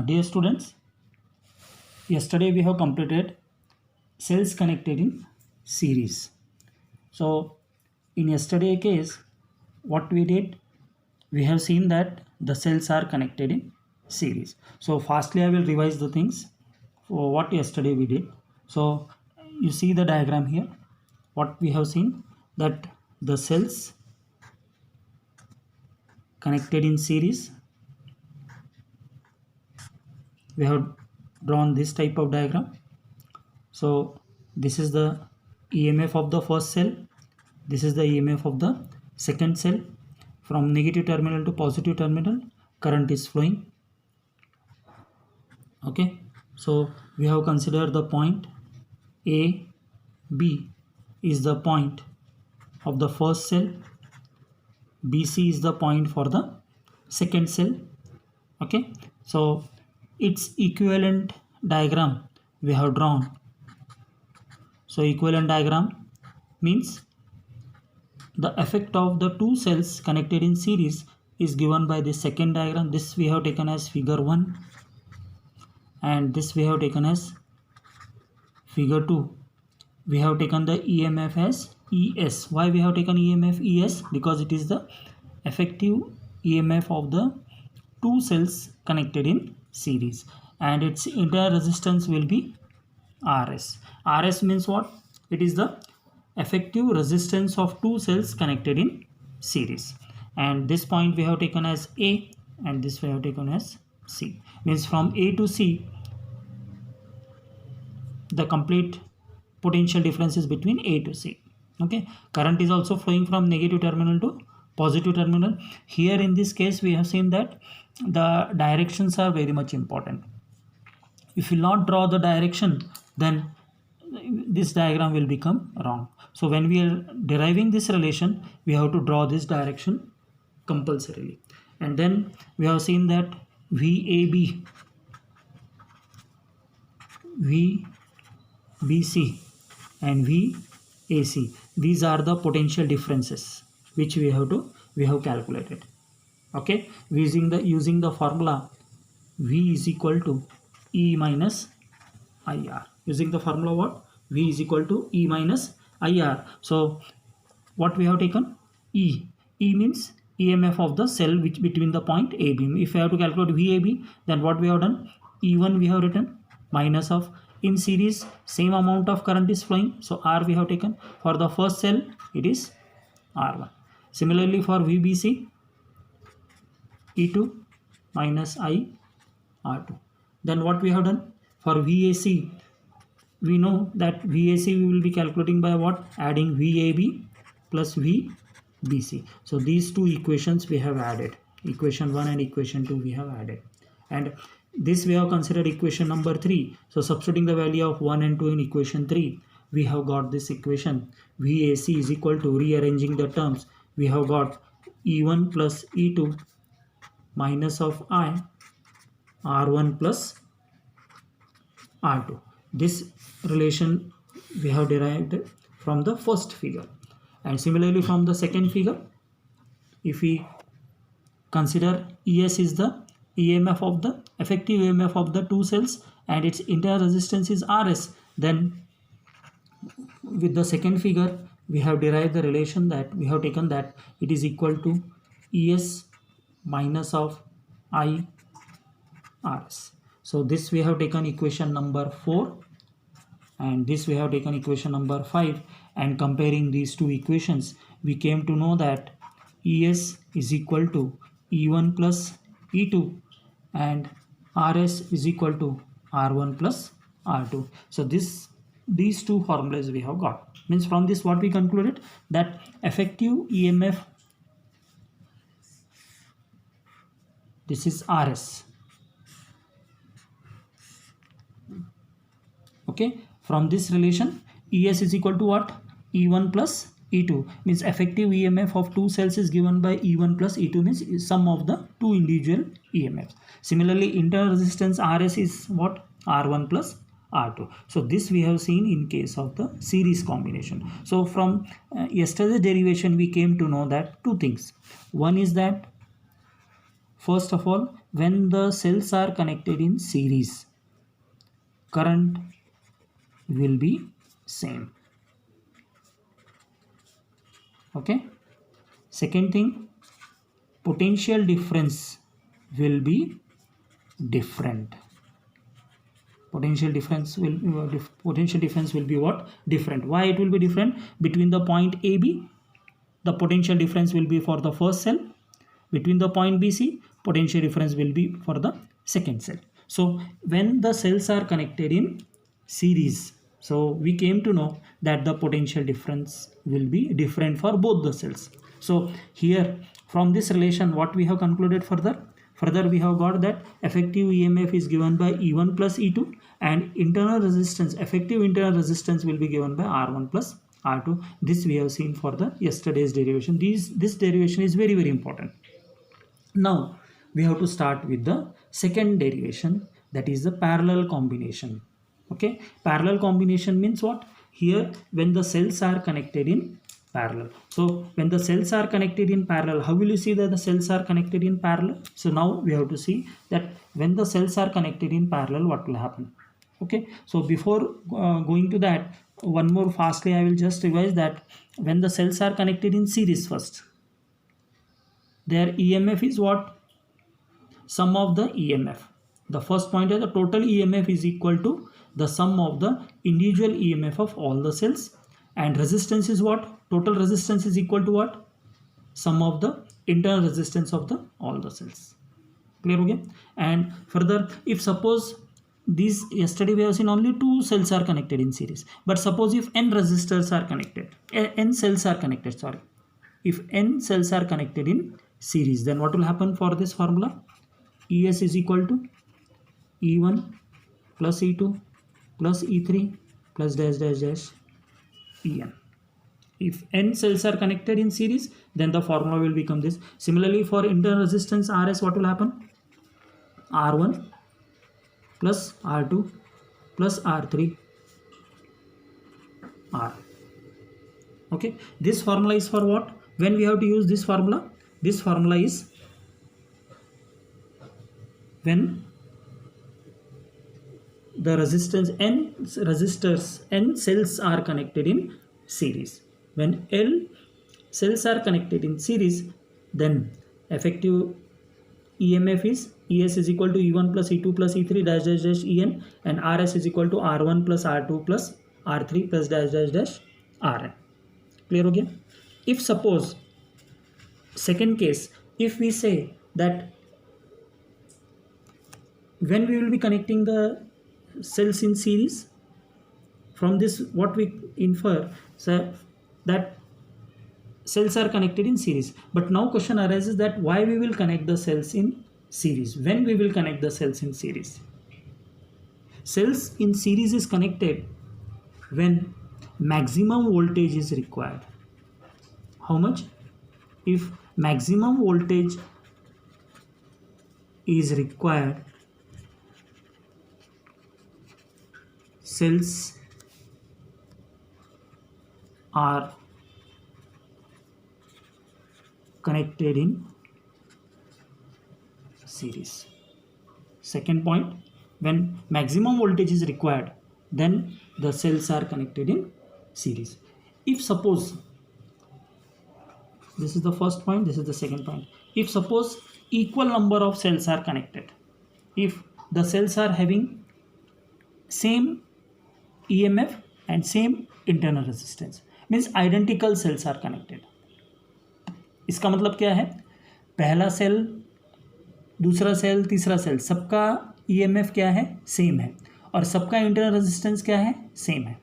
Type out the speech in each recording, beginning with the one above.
Dear students, yesterday we have completed cells connected in series. So in yesterday case, what we did, we have seen that the cells are connected in series. So fastly I will revise the things for what yesterday we did. So you see the diagram here. What we have seen, that the cells connected in series, we have drawn this type of diagram. So this is the EMF of the first cell, this is the EMF of the second cell. From negative terminal to positive terminal, current is flowing. Okay, so we have considered the point A, B is the point of the first cell, BC is the point for the second cell. Okay, so its equivalent diagram we have drawn. So equivalent diagram means the effect of the two cells connected in series is given by the second diagram. This we have taken as figure 1 and this we have taken as figure 2. We have taken the EMF as ES. Why we have taken EMF ES? Because it is the effective EMF of the two cells connected in series, and its entire resistance will be RS. RS means what? It is the effective resistance of two cells connected in series, and this point we have taken as A and this we have taken as C. Means from A to C, the complete potential difference is between A to C. Okay, current is also flowing from negative terminal to positive terminal. Here in this case we have seen that the directions are very much important. If you not draw the direction, then this diagram will become wrong. So when we are deriving this relation, we have to draw this direction compulsorily. And then we have seen that VAB, VBC and VAC, these are the potential differences which we have calculated. Okay, using the formula V is equal to E minus IR. Using the formula what? V is equal to E minus IR. So what we have taken? E. E means EMF of the cell which between the point AB. If I have to calculate VAB, then what we have done? E1 we have written minus of, in series same amount of current is flowing, so R we have taken. For the first cell it is R1. Similarly for VBC, E2 minus I R2. Then what we have done? For VAC, we know that VAC we will be calculating by what? Adding VAB plus VBC. So these two equations we have added. Equation 1 and equation 2 we have added. And this we have considered equation number 3. So substituting the value of 1 and 2 in equation 3, we have got this equation. VAC is equal to, rearranging the terms, we have got E1 plus E2 minus of I R1 plus R2. This relation we have derived from the first figure. And similarly from the second figure, if we consider ES is the EMF of the effective EMF of the two cells and its entire resistance is RS, then with the second figure we have derived the relation that we have taken that it is equal to ES minus of I RS. So this we have taken equation number 4 and this we have taken equation number 5, and comparing these two equations we came to know that ES is equal to E1 plus E2 and RS is equal to R1 plus R2. So these two formulas we have got. Means from this what we concluded, that effective EMF, this is RS. Okay, from this relation ES is equal to what? E1 plus E2, means effective EMF of two cells is given by E1 plus E2, means sum of the two individual EMFs. Similarly internal resistance RS is what? R1 plus R2. So this we have seen in case of the series combination. So from yesterday's derivation we came to know that two things. One is that first of all, when the cells are connected in series, current will be same. Okay. Second thing, potential difference will be different. Potential difference will be what? Different. Why it will be different? Between the point AB, the potential difference will be for the first cell. Between the point BC, potential difference will be for the second cell. So when the cells are connected in series, so we came to know that the potential difference will be different for both the cells. So here from this relation, what we have concluded further? Further we have got that effective EMF is given by E1 plus E2, and internal resistance, effective internal resistance will be given by R1 plus R2. This we have seen for the yesterday's derivation. This derivation is very important. Now we have to start with the second derivation, that is the parallel combination. Okay, parallel combination means what? Here when the cells are connected in parallel. So when the cells are connected in parallel, how will you see that the cells are connected in parallel? So now we have to see that when the cells are connected in parallel, what will happen? Okay, so before going to that, one more fastly I will just revise that when the cells are connected in series, first their EMF is what? Sum of the EMF. The first point is the total EMF is equal to the sum of the individual EMF of all the cells, and resistance is what? Total resistance is equal to what? Sum of the internal resistance of the all the cells. Clear? Okay. And further, if suppose these, yesterday we have seen only two cells are connected in series, but suppose if n resistors are connected, n cells are connected, sorry, if n cells are connected in series, then what will happen for this formula? ES is equal to E1 plus E2 plus E3 plus dash dash dash En. If n cells are connected in series, then the formula will become this. Similarly, for internal resistance Rs, what will happen? R1 plus R2 plus R3 R. Okay, this formula is for what? When we have to use this formula? This formula is when the resistance n resistors, n cells are connected in series. When L cells are connected in series, then effective EMF is ES is equal to E1 plus E2 plus E3 dash dash dash En, and RS is equal to R1 plus R2 plus R3 plus dash dash dash Rn. Clear again? If suppose, second case, if we say that when we will be connecting the cells in series, from this what we infer, so that cells are connected in series. But now question arises that why we will connect the cells in series? When we will connect the cells in series? Cells in series is connected when maximum voltage is required. How much? If maximum voltage is required, cells are connected in series. Second point, when maximum voltage is required, then the cells are connected in series. If suppose, this is the first point, this is the second point. If suppose equal number of cells are connected, if the cells are having same EMF and same internal resistance, means identical cells are connected. इसका मतलब क्या है? पहला cell, दूसरा cell, तीसरा cell, सबका EMF क्या है? सेम है, और सबका इंटरनल रेजिस्टेंस क्या है? सेम है.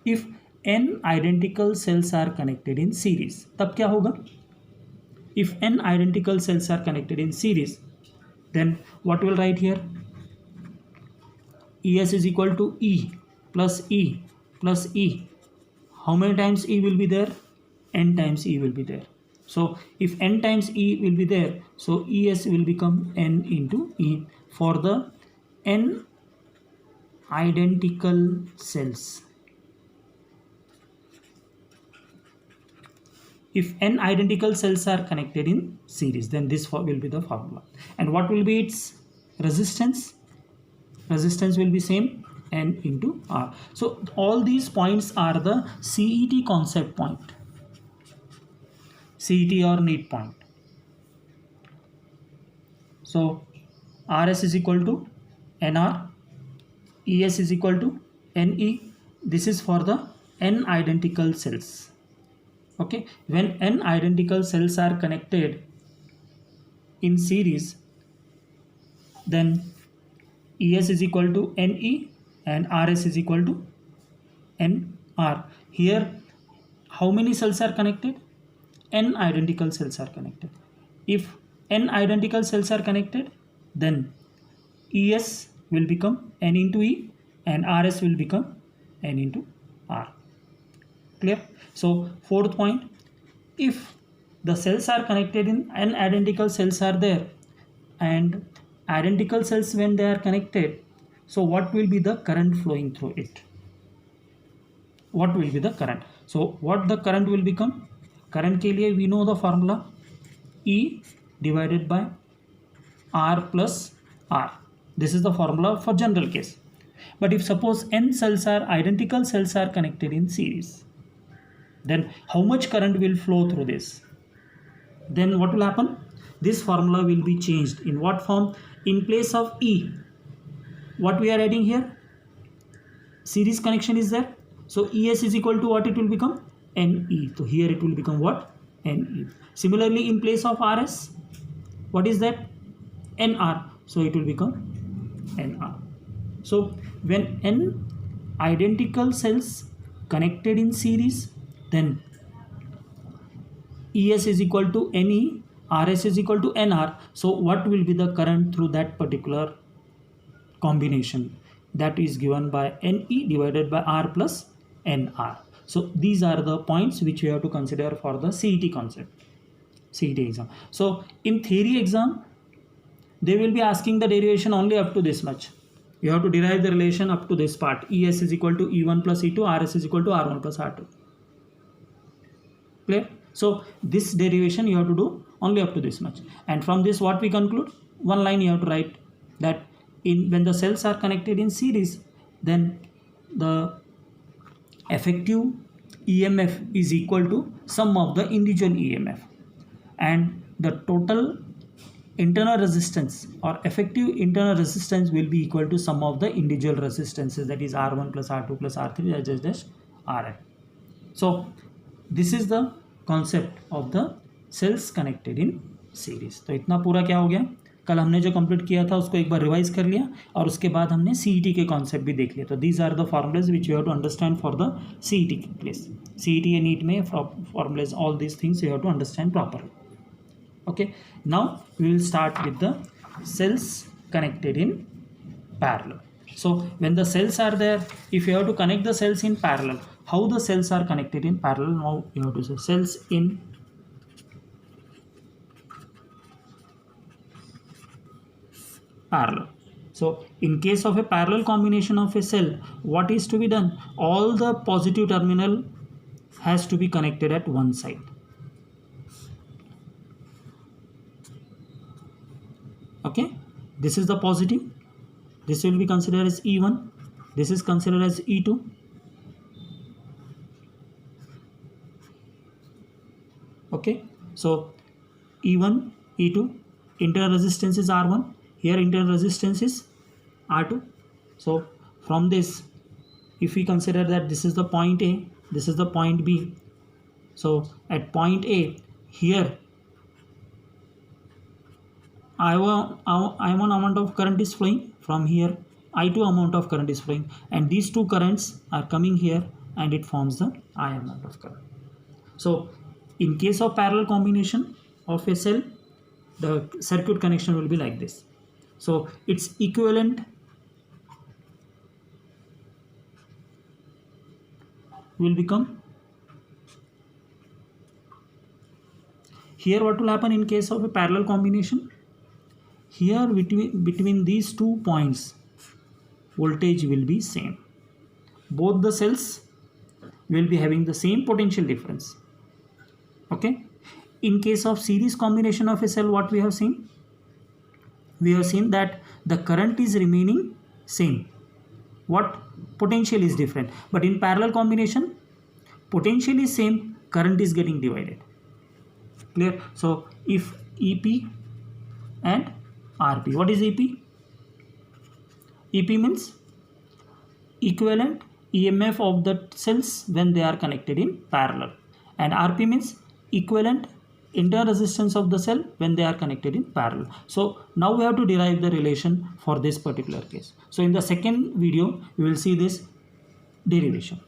If n identical cells are connected in series, तब क्या होगा? If n identical cells are connected in series, then what will write here? ES is equal to E plus E plus E. How many times E will be there? N times E will be there. So if n times E will be there, so ES will become n into E for the n identical cells. if n identical cells are connected in series, then this will be the formula. And what will be its resistance? Resistance will be same, n into r. So all these points are the CET concept point, CET or need point. So RS is equal to NR, ES is equal to NE. This is for the n identical cells. Okay, when n identical cells are connected in series, then ES is equal to NE and RS is equal to NR. Here, how many cells are connected? N identical cells are connected. If n identical cells are connected, then ES will become N into E and RS will become N into R. Clear? So fourth point, if the cells are connected in n identical cells are there, and identical cells when they are connected, so what will be the current flowing through it? What will be the current? So what the current will become? Current के लिए we know the formula, E divided by R plus R. This is the formula for general case. But if suppose n cells are identical cells are connected in series, then how much current will flow through this? Then what will happen? This formula will be changed. In what form? In place of E, what we are adding here? Series connection is there. So ES is equal to what it will become? NE. So here it will become what? NE. Similarly, in place of RS, what is that? NR. So it will become NR. So when n identical cells connected in series, then ES is equal to NE, RS is equal to NR. So what will be the current through that particular combination? That is given by NE divided by R plus NR. So these are the points which you have to consider for the CET concept, CET exam. So in theory exam, they will be asking the derivation only up to this much. You have to derive the relation up to this part. ES is equal to E1 plus E2, RS is equal to R1 plus R2. Clear? So this derivation you have to do only up to this much. And from this what we conclude? One line you have to write that when the cells are connected in series, then the effective EMF is equal to sum of the individual EMF, and the total internal resistance or effective internal resistance will be equal to sum of the individual resistances, that is R1 plus R2 plus R3 dash Rn. So this is the concept of the cells connected in series. तो इतना पूरा क्या हो गया? कल हमने जो complete किया था उसको एक बार रिवाइज कर लिया और उसके बाद हमने CET के कॉन्सेप्ट भी देख लिया. तो these are the formulas which you have to understand for the CET place. CET या नीट में formulas, all these things you have to understand properly. Okay, now we will start with the cells connected in parallel. So when the cells are there, if you have to connect the cells in parallel, how the cells are connected in parallel? Now you have to say cells in parallel. So in case of a parallel combination of a cell, what is to be done? All the positive terminal has to be connected at one side. Okay, this is the positive, this will be considered as E1, this is considered as E2. Okay, so E1, E2, internal resistance is R1, here internal resistance is R2. So from this, if we consider that this is the point A, this is the point B, so at point A, here I1 amount of current is flowing, from here I2 amount of current is flowing, and these two currents are coming here and it forms the I amount of current. So in case of parallel combination of a cell, the circuit connection will be like this. So its equivalent will become, here what will happen in case of a parallel combination? Here between these 2 points, voltage will be same. Both the cells will be having the same potential difference. Okay. In case of series combination of a cell, what we have seen? We have seen that the current is remaining same. What? Potential is different. But in parallel combination, potential is same, current is getting divided. Clear? So if EP and RP, what is EP? EP means equivalent EMF of the cells when they are connected in parallel, and RP means equivalent internal resistance of the cell when they are connected in parallel. So now we have to derive the relation for this particular case. So in the second video we will see this derivation.